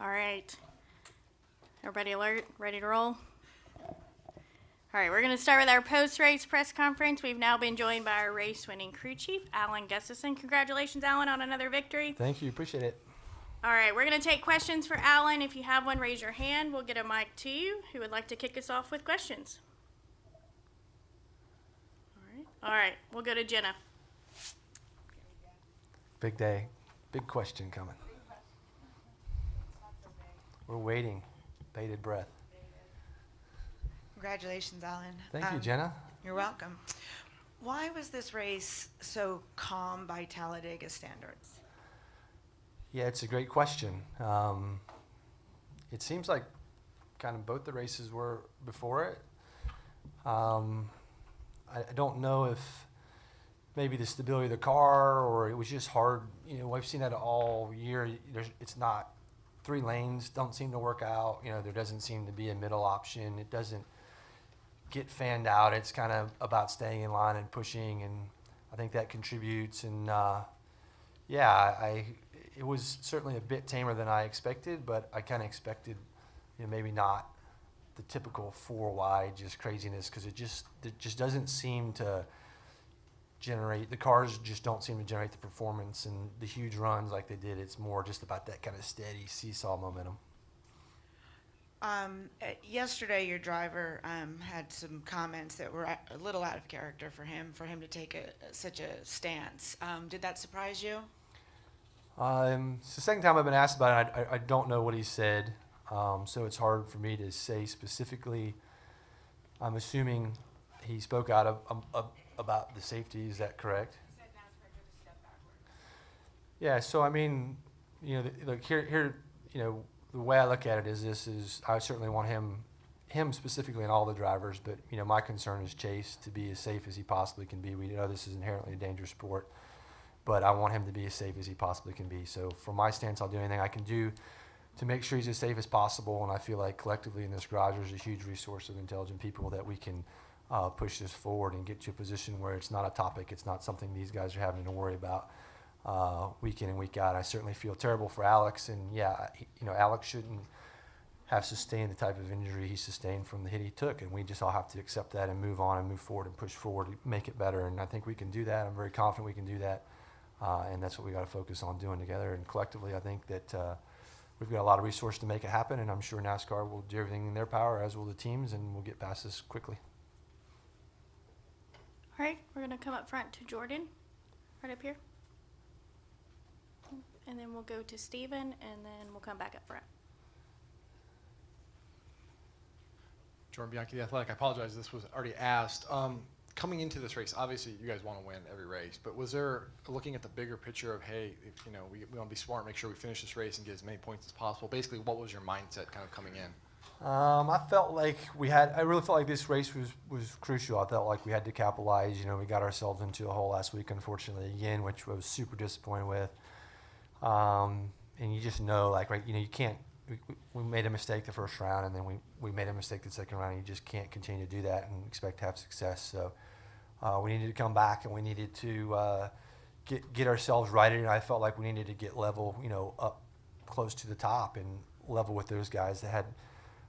All right. Everybody alert? Ready to roll? All right, we're going to start with our post-race press conference. We've now been joined by our race-winning crew chief, Alan Gustafson. Congratulations, Alan, on another victory. Thank you. Appreciate it. All right, we're going to take questions for Alan. If you have one, raise your hand. We'll get a mic to you. Who would like to kick us off with questions? All right, we'll go to Jenna. Big day. Big question coming. We're waiting. Bated breath. Congratulations, Alan. Thank you, Jenna. You're welcome. Why was this race so calm by Talladega standards? Yeah, it's a great question. It seems like kind of both the races were before it. I don't know if maybe the stability of the car or it was just hard. You know, we've seen that all year. It's not, 3 lanes don't seem to work out. You know, there doesn't seem to be a middle option. It doesn't get fanned out. It's kind of about staying in line and pushing, and I think that contributes. And it was certainly a bit tamer than I expected, but I kind of expected, you know, maybe not the typical 4 wide just craziness, because it just doesn't seem to generate, the cars just don't seem to generate the performance and the huge runs like they did. It's more just about that kind of steady seesaw momentum. Yesterday, your driver had some comments that were a little out of character for him to take such a stance. Did that surprise you? It's the second time I've been asked about it. I don't know what he said, so it's hard for me to say specifically. I'm assuming he spoke out about the safety. Is that correct? He said Nascar took a step backwards. Yeah. So I mean, you know, look here, you know, the way I look at it is I certainly want him specifically and all the drivers, but you know, my concern is Chase to be as safe as he possibly can be. We know this is inherently a dangerous sport, but I want him to be as safe as he possibly can be. So from my stance, I'll do anything I can do to make sure he's as safe as possible. And I feel like collectively in this garage, there's a huge resource of intelligent people that we can push this forward and get to a position where it's not a topic. It's not something these guys are having to worry about week in and week out. I certainly feel terrible for Alex. And yeah, you know, Alex shouldn't have sustained the type of injury he sustained from the hit he took. And we just all have to accept that and move on and move forward and push forward to make it better. And I think we can do that. I'm very confident we can do that. And that's what we got to focus on doing together. And collectively, I think that we've got a lot of resources to make it happen. And I'm sure NASCAR will do everything in their power, as will the teams, and we'll get past this quickly. All right, we're going to come up front to Jordan, right up here. And then we'll go to Steven, and then we'll come back up front. Jordan Bianchi, The Athletic. I apologize, this was already asked. Coming into this race, obviously you guys want to win every race, but was there, looking at the bigger picture of, hey, if, you know, we want to be smart, make sure we finish this race and get as many points as possible? Basically, what was your mindset kind of coming in? I felt like I really felt like this race was crucial. I felt like we had to capitalize. You know, we got ourselves into a hole last week, unfortunately, again, which I was super disappointed with. And you just know, like, right, you know, you can't, we made a mistake the first round, and then we made a mistake the second round. And you just can't continue to do that and expect to have success. So we needed to come back, and we needed to get ourselves righted. And I felt like we needed to get level, you know, up close to the top and level with those guys that had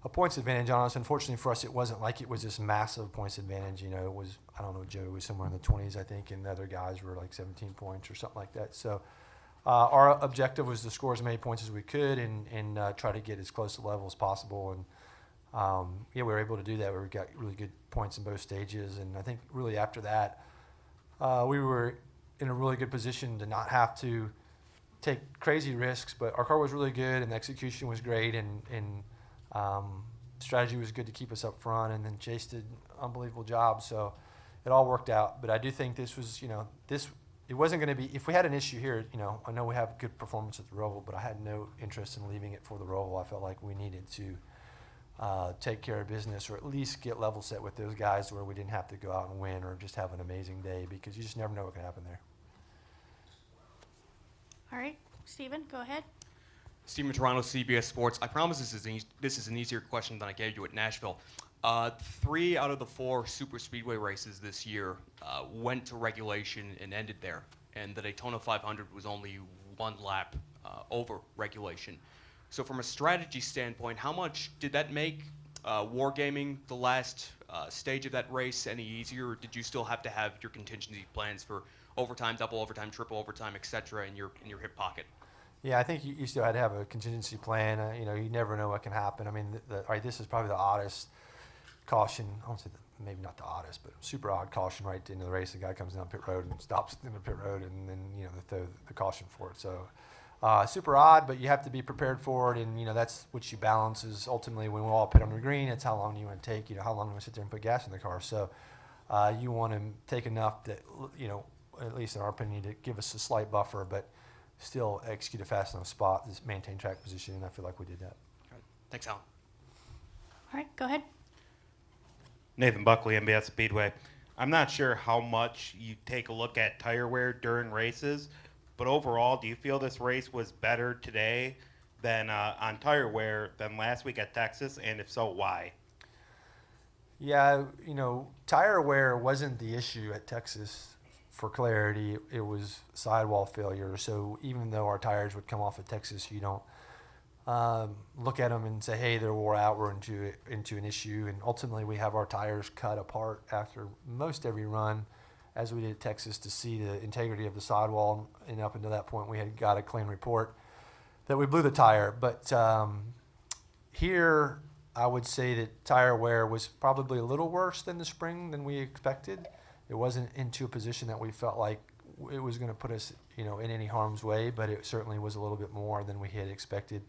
a points advantage on us. Unfortunately for us, it wasn't like it was this massive points advantage. You know, it was, I don't know, Joe was somewhere in the 20s, I think, and the other guys were like 17 points or something like that. So our objective was to score as many points as we could and try to get as close to level as possible. And yeah, we were able to do that. We got really good points in both stages. And I think really after that, we were in a really good position to not have to take crazy risks, but our car was really good and the execution was great, and strategy was good to keep us up front, and then Chase did an unbelievable job. So it all worked out. But I do think this was, you know, it wasn't going to be, if we had an issue here, you know, I know we have good performance at the Roval, but I had no interest in leaving it for the Roval. I felt like we needed to take care of business, or at least get level set with those guys where we didn't have to go out and win or just have an amazing day, because you just never know what can happen there. All right, Steven, go ahead. Steven Toronto, CBS Sports. I promise this is an easier question than I gave you at Nashville. 3 out of the 4 super speedway races this year went to regulation and ended there, and the Daytona 500 was only 1 lap over regulation. So from a strategy standpoint, how much did that make wargaming the last stage of that race any easier, or did you still have to have your contingency plans for overtime, double overtime, triple overtime, etc. in your hip pocket? Yeah, I think you still had to have a contingency plan. You never know what can happen. I mean, right, this is probably the oddest caution. I won't say maybe not the oddest, but super odd caution right at the end of the race. The guy comes down pit road and stops in the pit road, and then they throw the caution for it. So super odd, but you have to be prepared for it, and that's what you balance is ultimately when we all pit on the green. It's how long you want to take. How long you want to sit there and put gas in the car. So you want to take enough that at least in our opinion, to give us a slight buffer, but still execute it fast on the spot, just maintain track position, and I feel like we did that. All right. Thanks, Alan. All right, go ahead. Nathan Buckley, MBS Speedway. I'm not sure how much you take a look at tire wear during races, but overall, do you feel this race was better today than on tire wear than last week at Texas, and if so, why? Yeah, tire wear wasn't the issue at Texas. For clarity, it was sidewall failure. So even though our tires would come off at Texas, you don't look at them and say, hey, they're wore out, we're into an issue. And ultimately, we have our tires cut apart after most every run, as we did at Texas, to see the integrity of the sidewall. And up until that point, we had got a clean report that we blew the tire. But here, I would say that tire wear was probably a little worse than the spring than we expected. It wasn't into a position that we felt like it was going to put us, in any harm's way, but it certainly was a little bit more than we had expected,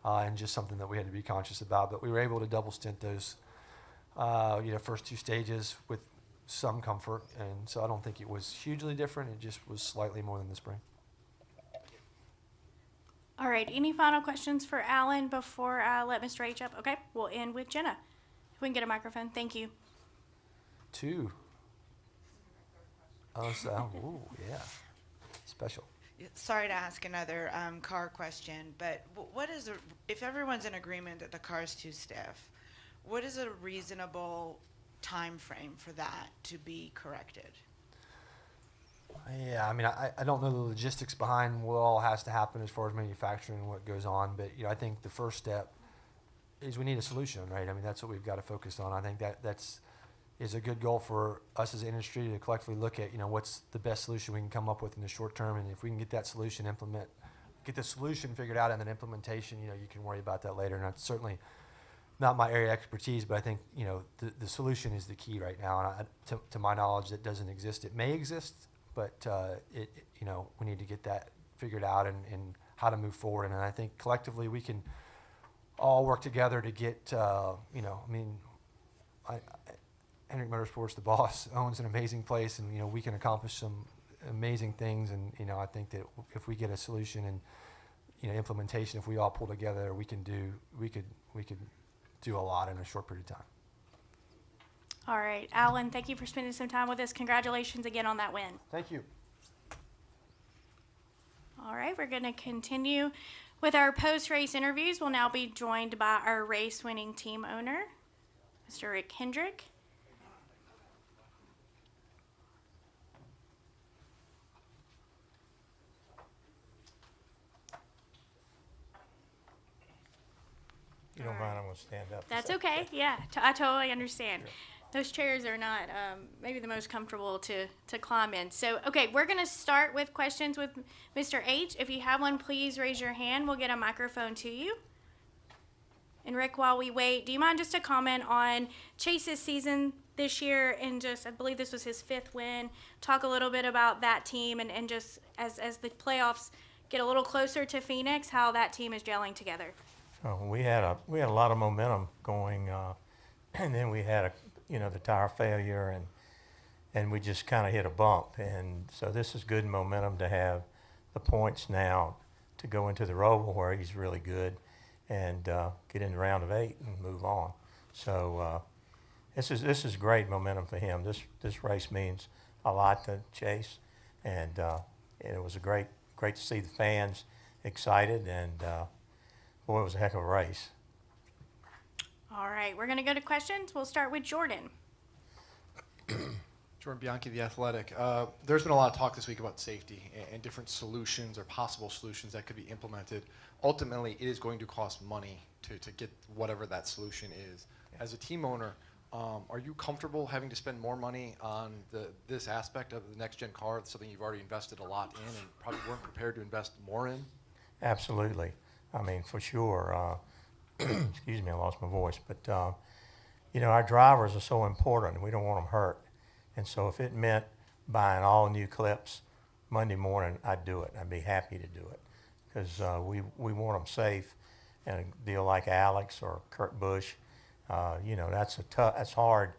and just something that we had to be conscious about. But we were able to double stint those, first two stages with some comfort, and so I don't think it was hugely different. It just was slightly more than the spring. All right, any final questions for Alan before I let Mr. H up? Okay, we'll end with Jenna. If we can get a microphone, thank you. 2. Oh, so, ooh, yeah, special. Sorry to ask another car question, but if everyone's in agreement that the car's too stiff, what is a reasonable time frame for that to be corrected? Yeah, I mean, I don't know the logistics behind what all has to happen as far as manufacturing and what goes on, but I think the first step is we need a solution, right? I mean, that's what we've got to focus on. I think that's is a good goal for us as an industry to collectively look at, what's the best solution we can come up with in the short term, and if we can get that solution get the solution figured out, and then implementation, you can worry about that later. And that's certainly not my area of expertise, but I think, the solution is the key right now. And to my knowledge, that doesn't exist. It may exist, but we need to get that figured out and how to move forward. And I think collectively we can all work together to get, Hendrick Motorsports, the boss, owns an amazing place, and we can accomplish some amazing things. And I think that if we get a solution and implementation, if we all pull together, we could do a lot in a short period of time. All right, Alan, thank you for spending some time with us. Congratulations again on that win. Thank you. All right, we're going to continue with our post-race interviews. We'll now be joined by our race-winning team owner, Mr. Rick Hendrick. You don't mind, I'm going to stand up. That's okay. Yeah, I totally understand. Those chairs are not maybe the most comfortable to climb in. So, okay, we're going to start with questions with Mr. H. If you have one, please raise your hand. We'll get a microphone to you. And Rick, while we wait, do you mind just to comment on Chase's season this year and just, I believe this was his 5th win. Talk a little bit about that team and just as the playoffs get a little closer to Phoenix, how that team is gelling together. We had a lot of momentum going, and then we had the tire failure, and we just kind of hit a bump. And so this is good momentum to have the points now to go into the Roval where he's really good and get in the round of 8 and move on. So this is great momentum for him. This race means a lot to Chase, and it was great to see the fans excited, and boy, it was a heck of a race. All right, we're going to go to questions. We'll start with Jordan. Jordan Bianchi, The Athletic. There's been a lot of talk this week about safety and different solutions or possible solutions that could be implemented. Ultimately, it is going to cost money to get whatever that solution is. As a team owner, are you comfortable having to spend more money on this aspect of the next-gen car, something you've already invested a lot in and probably weren't prepared to invest more in? Absolutely. I mean, for sure. Excuse me, I lost my voice. But, you know, our drivers are so important, and we don't want them hurt. And so if it meant buying all new clips Monday morning, I'd do it. I'd be happy to do it because we want them safe. And a deal like Alex or Kurt Busch, you know, that's hard.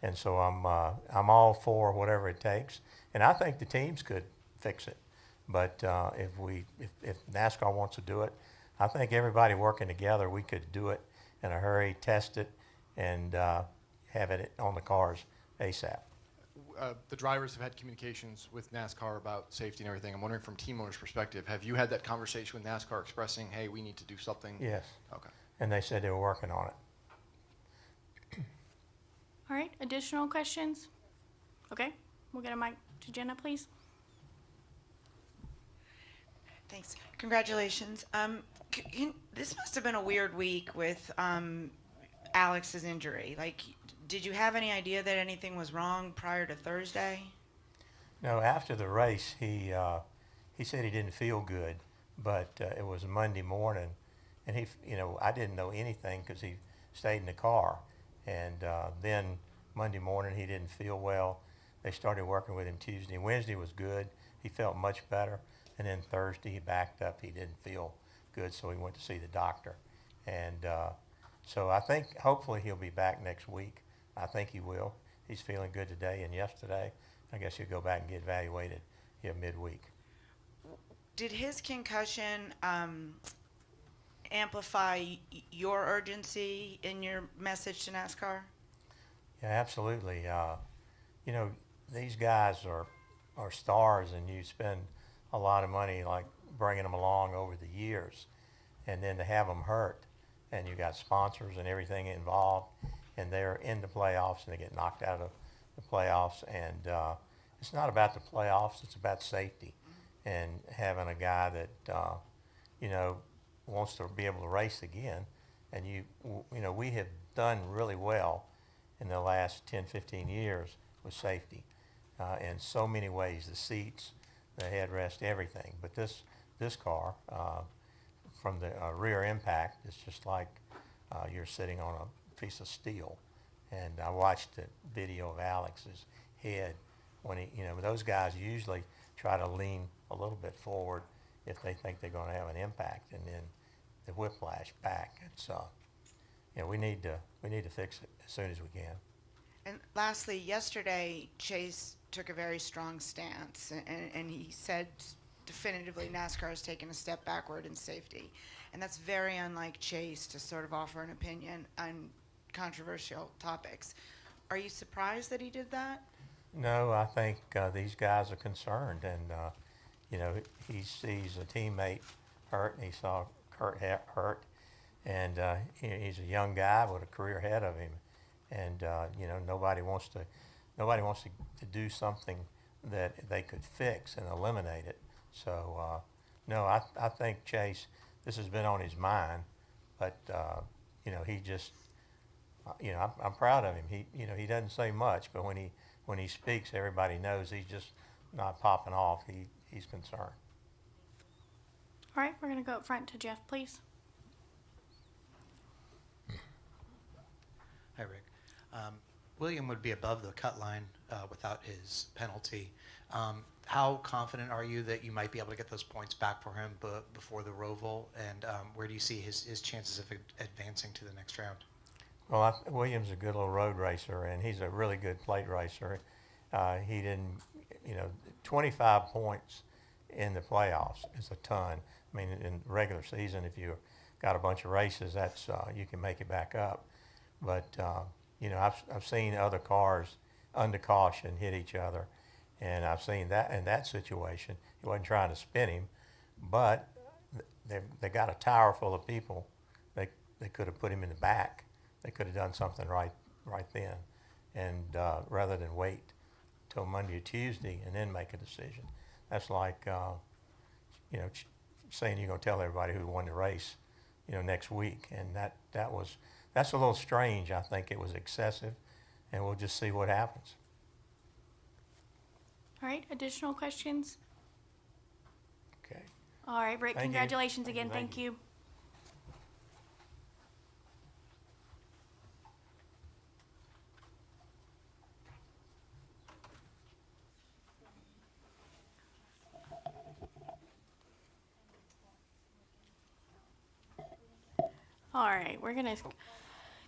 And so I'm all for whatever it takes. And I think the teams could fix it. But if NASCAR wants to do it, I think everybody working together, we could do it in a hurry, test it, and have it on the cars ASAP. The drivers have had communications with NASCAR about safety and everything. I'm wondering from team owners' perspective, have you had that conversation with NASCAR expressing, hey, we need to do something? Yes. Okay. And they said they were working on it. All right, additional questions? Okay, we'll get a mic to Jenna, please. Thanks. Congratulations. This must have been a weird week with Alex's injury. Like, did you have any idea that anything was wrong prior to Thursday? No, after the race, he said he didn't feel good, but it was Monday morning, and you know, I didn't know anything because he stayed in the car, and then Monday morning he didn't feel well. They started working with him Tuesday. Wednesday was good. He felt much better, and then Thursday he backed up. He didn't feel good, so he went to see the doctor, and so I think hopefully he'll be back next week. I think he will. He's feeling good today and yesterday. I guess he'll go back and get evaluated here midweek. Did his concussion amplify your urgency in your message to NASCAR? Yeah, absolutely. You know, these guys are stars, and you spend a lot of money like bringing them along over the years, and then to have them hurt, and you got sponsors and everything involved, and they're in the playoffs and they get knocked out of the playoffs, and it's not about the playoffs, it's about safety, and having a guy that you know, wants to be able to race again. And you know, we have done really well in the last 10-15 years with safety in so many ways, the seats, the headrest, everything. But this car, from the rear impact, it's just like you're sitting on a piece of steel. And I watched the video of Alex's head when he, you know, those guys usually try to lean a little bit forward if they think they're going to have an impact, and then the whiplash back. It's you know, we need to fix it as soon as we can. And lastly, yesterday Chase took a very strong stance, and he said definitively NASCAR has taken a step backward in safety. And that's very unlike Chase to sort of offer an opinion on controversial topics. Are you surprised that he did that? No, I think these guys are concerned, and you know, he sees a teammate hurt, and he saw Kurt hurt, and he's a young guy with a career ahead of him, and you know, nobody wants to do something that they could fix and eliminate it. So no, I think Chase, this has been on his mind, but you know, he just, you know, I'm proud of him. You know, he doesn't say much, but when he speaks, everybody knows he's just not popping off. He's concerned. All right, we're going to go up front to Jeff, please. Hi, Rick. William would be above the cut line without his penalty. How confident are you that you might be able to get those points back for him before the Roval? And where do you see his chances of advancing to the next round? Well, Williams is a good little road racer, and he's a really good plate racer. He didn't, you know, 25 points in the playoffs is a ton. I mean, in regular season, if you got a bunch of races, that's you can make it back up. But you know, I've seen other cars under caution hit each other, and I've seen that in that situation. He wasn't trying to spin him, but they got a tower full of people. They could have put him in the back. They could have done something right then, and rather than wait till Monday or Tuesday and then make a decision. That's like, saying you're going to tell everybody who won the race, next week. And that's a little strange. I think it was excessive, and we'll just see what happens. All right, additional questions? Okay. All right, Rick, Thank you. congratulations again. Thank Thank you. All right, we're going to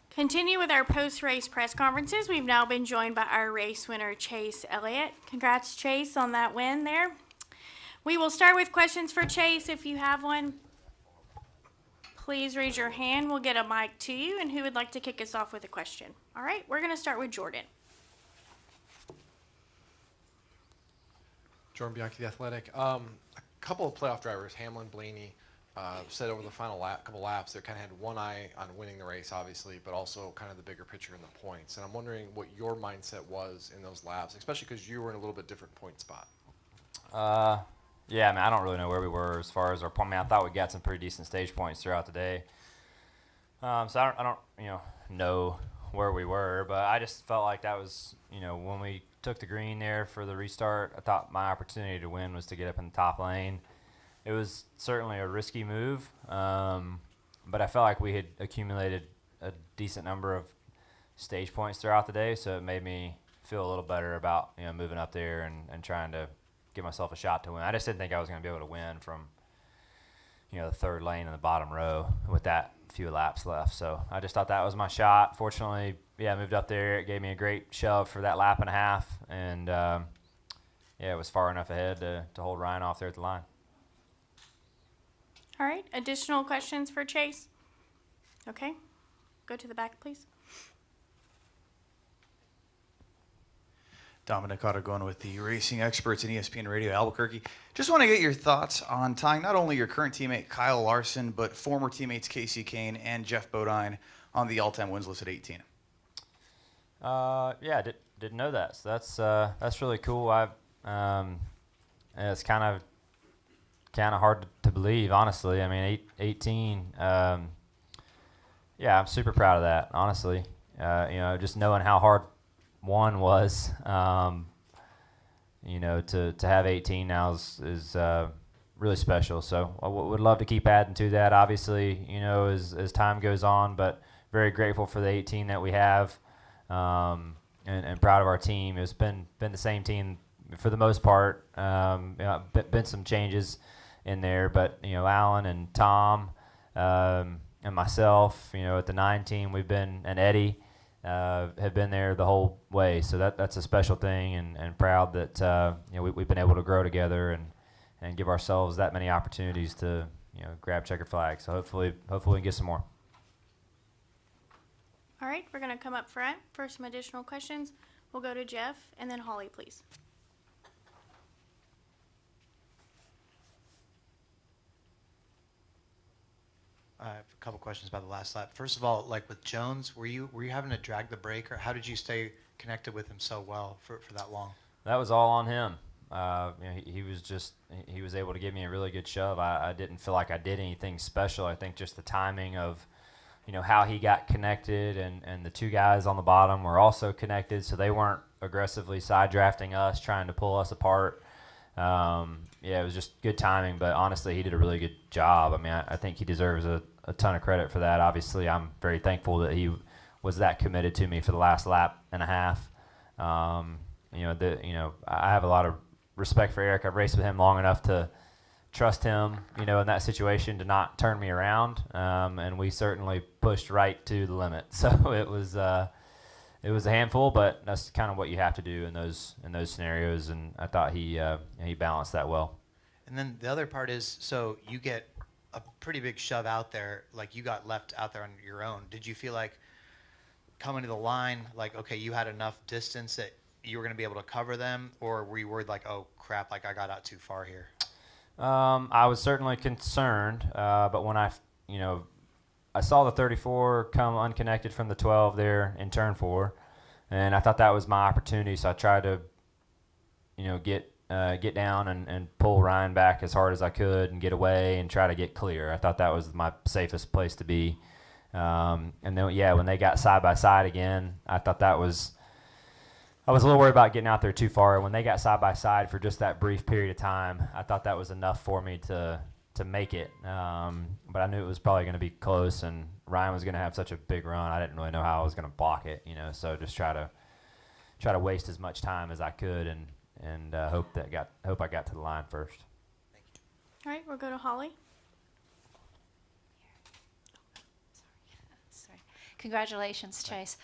continue with our post-race press conferences. We've now been joined by our race winner, Chase Elliott. Congrats, Chase, on that win there. We will start with questions for Chase. If you have one, please raise your hand. We'll get a mic to you. And who would like to kick us off with a question? All right, we're going to start with Jordan. Jordan Bianchi, The Athletic. A couple of playoff drivers, Hamlin, Blaney, said over the final couple laps they kind of had one eye on winning the race, obviously, but also kind of the bigger picture in the points. And I'm wondering what your mindset was in those laps, especially because you were in a little bit different point spot. Yeah, I mean, I don't really know where we were as far as our point. I mean, I thought we got some pretty decent stage points throughout the day. So I don't know where we were, but I just felt like that was, when we took the green there for the restart, I thought my opportunity to win was to get up in the top lane. It was certainly a risky move, but I felt like we had accumulated a decent number of stage points throughout the day, so it made me feel a little better about moving up there and trying to give myself a shot to win. I just didn't think I was going to be able to win from the third lane in the bottom row with that few laps left. So I just thought that was my shot. Fortunately, I moved up there. It gave me a great shove for that lap and a half, and it was far enough ahead to hold Ryan off there at the line. All right, additional questions for Chase? Okay, go to the back, please. Dominic Ottogone with the Racing Experts and ESPN Radio Albuquerque. Just want to get your thoughts on tying not only your current teammate Kyle Larson, but former teammates Casey Kane and Jeff Bodine on the all-time wins list at 18. Didn't know that. So that's really cool. It's kind of hard to believe, honestly. I mean, 18. I'm super proud of that, honestly. Just knowing how hard one was, to have 18 now is really special. So I would love to keep adding to that, obviously, as time goes on, but very grateful for the 18 that we have, and proud of our team. It's been the same team for the most part. Been some changes in there, but Alan and Tom and myself, at the 9 team, and Eddie have been there the whole way. So that's a special thing, and proud that we've been able to grow together and give ourselves that many opportunities to grab checkered flags. So hopefully we can get some more. All right, we're going to come up front for some additional questions. We'll go to Jeff and then Holly, please. I have a couple questions about the last lap. First of all, like with Jones, were you having to drag the brake, or how did you stay connected with him so well for that long? That was all on him. He was able to give me a really good shove. I didn't feel like I did anything special. I think just the timing of how he got connected, and the 2 guys on the bottom were also connected, so they weren't aggressively side drafting us, trying to pull us apart. It was just good timing, but honestly, he did a really good job. I mean, I think he deserves a ton of credit for that. Obviously, I'm very thankful that he was that committed to me for the last lap and a half. I have a lot of respect for Eric. I've raced with him long enough to trust him, in that situation to not turn me around, and we certainly pushed right to the limit. So it was a handful, but that's kind of what you have to do in those scenarios, and I thought he balanced that well. And then the other part is, so you get a pretty big shove out there, like you got left out there on your own. Did you feel like coming to the line, like, okay, you had enough distance that you were going to be able to cover them, or were you worried like, oh crap, like I got out too far here? I was certainly concerned, but when I saw the 34 come unconnected from the 12 there in turn 4, and I thought that was my opportunity, so I tried to get down and pull Ryan back as hard as I could and get away and try to get clear. I thought that was my safest place to be. And then, when they got side by side again, I thought I was a little worried about getting out there too far. When they got side by side for just that brief period of time, I thought that was enough for me to make it. But I knew it was probably going to be close, and Ryan was going to have such a big run. I didn't really know how I was going to block it, so just try to waste as much time as I could and hope I got to the line first. All right, we'll go to Holly. Sorry. Congratulations, Chase.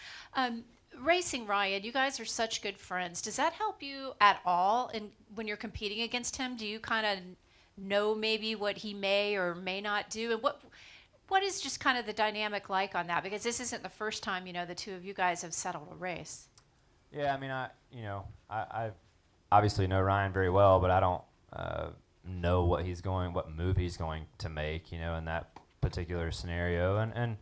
Racing Ryan, you guys are such good friends. Does that help you at all when you're competing against him? Do you kind of know maybe what he may or may not do? And what is just kind of the dynamic like on that? Because this isn't the first time, the two of you guys have settled a race. Yeah, I mean, I obviously know Ryan very well, but I don't know what move he's going to make, in that particular scenario. And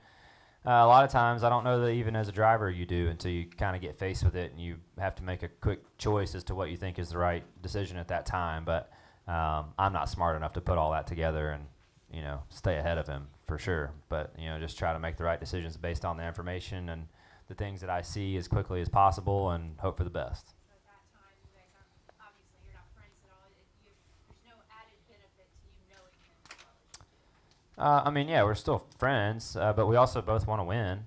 a lot of times I don't know that even as a driver you do until you kind of get faced with it and you have to make a quick choice as to what you think is the right decision at that time. But I'm not smart enough to put all that together and, stay ahead of him for sure. But, just try to make the right decisions based on the information and the things that I see as quickly as possible and hope for the best. So at that time, you guys aren't, obviously you're not friends at all. There's no added benefit to you knowing him as well as you do. We're still friends, but we also both want to win,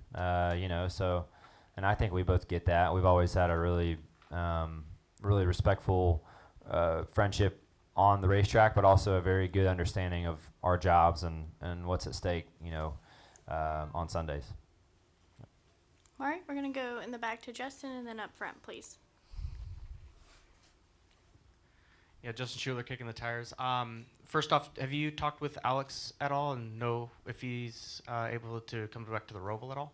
so, and I think we both get that. We've always had a really, really respectful friendship on the racetrack, but also a very good understanding of our jobs and what's at stake, on Sundays. All right, we're going to go in the back to Justin and then up front, please. Yeah, Justin Schuler kicking the tires. First off, have you talked with Alex at all and know if he's able to come back to the Roval at all?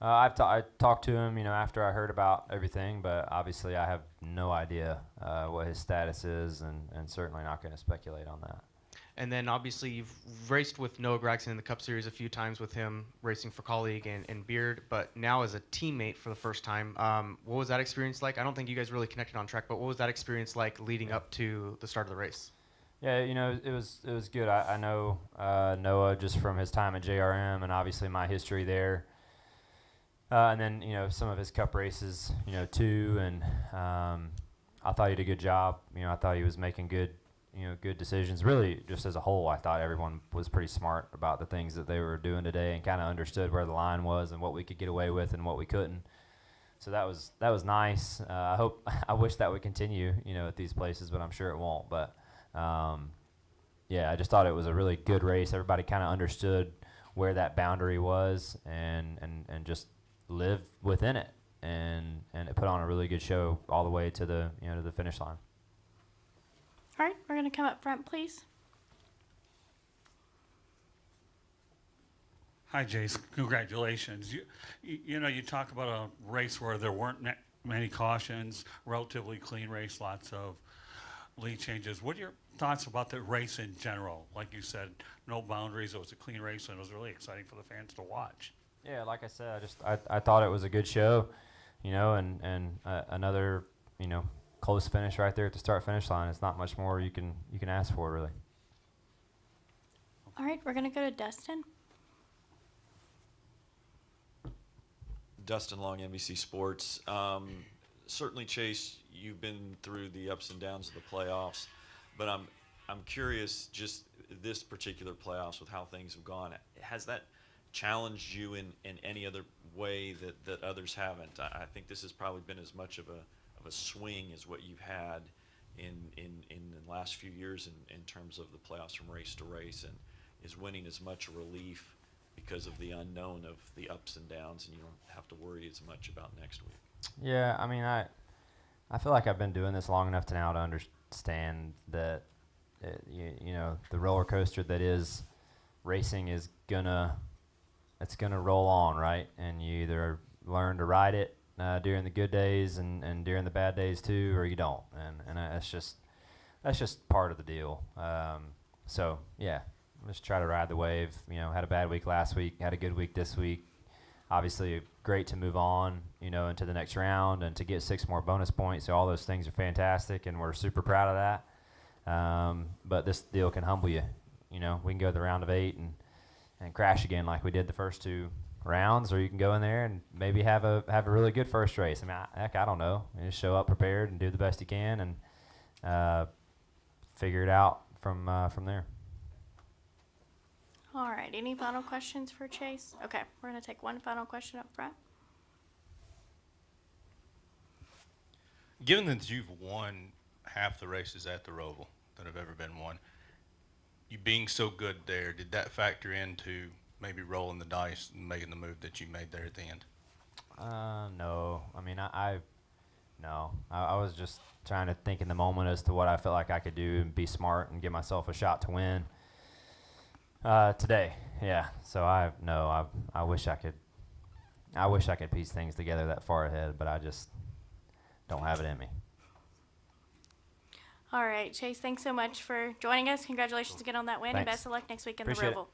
I talked to him, after I heard about everything, but obviously I have no idea what his status is and certainly not going to speculate on that. And then obviously you've raced with Noah Gragson in the Cup Series a few times with him racing for colleague and Beard, but now as a teammate for the first time. What was that experience like? I don't think you guys really connected on track, but what was that experience like leading up to the start of the race? Yeah, it was good. I know Noah just from his time at JRM and obviously my history there. And then, some of his Cup races, too. And I thought he did a good job. I thought he was making good decisions. Really, just as a whole, I thought everyone was pretty smart about the things that they were doing today and kind of understood where the line was and what we could get away with and what we couldn't. So that was nice. I wish that would continue, at these places, but I'm sure it won't. But, I just thought it was a really good race. Everybody kind of understood where that boundary was and just live within it, and it put on a really good show all the way to the to the finish line. All right, we're going to come up front, please. Hi, Jace. Congratulations. You talk about a race where there weren't many cautions, relatively clean race, lots of lead changes. What are your thoughts about the race in general? Like you said, no boundaries. It was a clean race, and it was really exciting for the fans to watch. Yeah, like I said, I thought it was a good show, and another close finish right there at the start finish line. It's not much more you can ask for, really. All right, we're going to go to Dustin. Dustin Long, NBC Sports. Certainly, Chase, you've been through the ups and downs of the playoffs, but I'm curious, just this particular playoffs with how things have gone, has that challenged you in any other way that others haven't? I think this has probably been as much of a swing as what you've had in the last few years in terms of the playoffs from race to race, and is winning as much a relief because of the unknown of the ups and downs, and you don't have to worry as much about next week? Yeah, I mean, I feel like I've been doing this long enough to now to understand that the roller coaster that is racing is gonna roll on, right? And you either learn to ride it during the good days and during the bad days too, or you don't. And that's just part of the deal. So yeah, just try to ride the wave. Had a bad week last week, had a good week this week. obviously great to move on, into the next round and to get 6 more bonus points. So all those things are fantastic, and we're super proud of that. But this deal can humble you. We can go the round of 8 and crash again like we did the first 2 rounds, or you can go in there and maybe have a really good first race. I mean, I don't know. You just show up prepared and do the best you can, and figure it out from there. All right. Any final questions for Chase? Okay, we're gonna take one final question up front. Given that you've won half the races at the Roval that have ever been won, you being so good there, did that factor into maybe rolling the dice and making the move that you made there at the end? No. I mean, no. I was just trying to think in the moment as to what I felt like I could do and be smart and give myself a shot to win today. Yeah. So I wish I could piece things together that far ahead, but I just don't have it in me. All right, Chase, thanks so much for joining us. Congratulations again on that win, and Thanks. best of luck next week in Appreciate the it. Roval.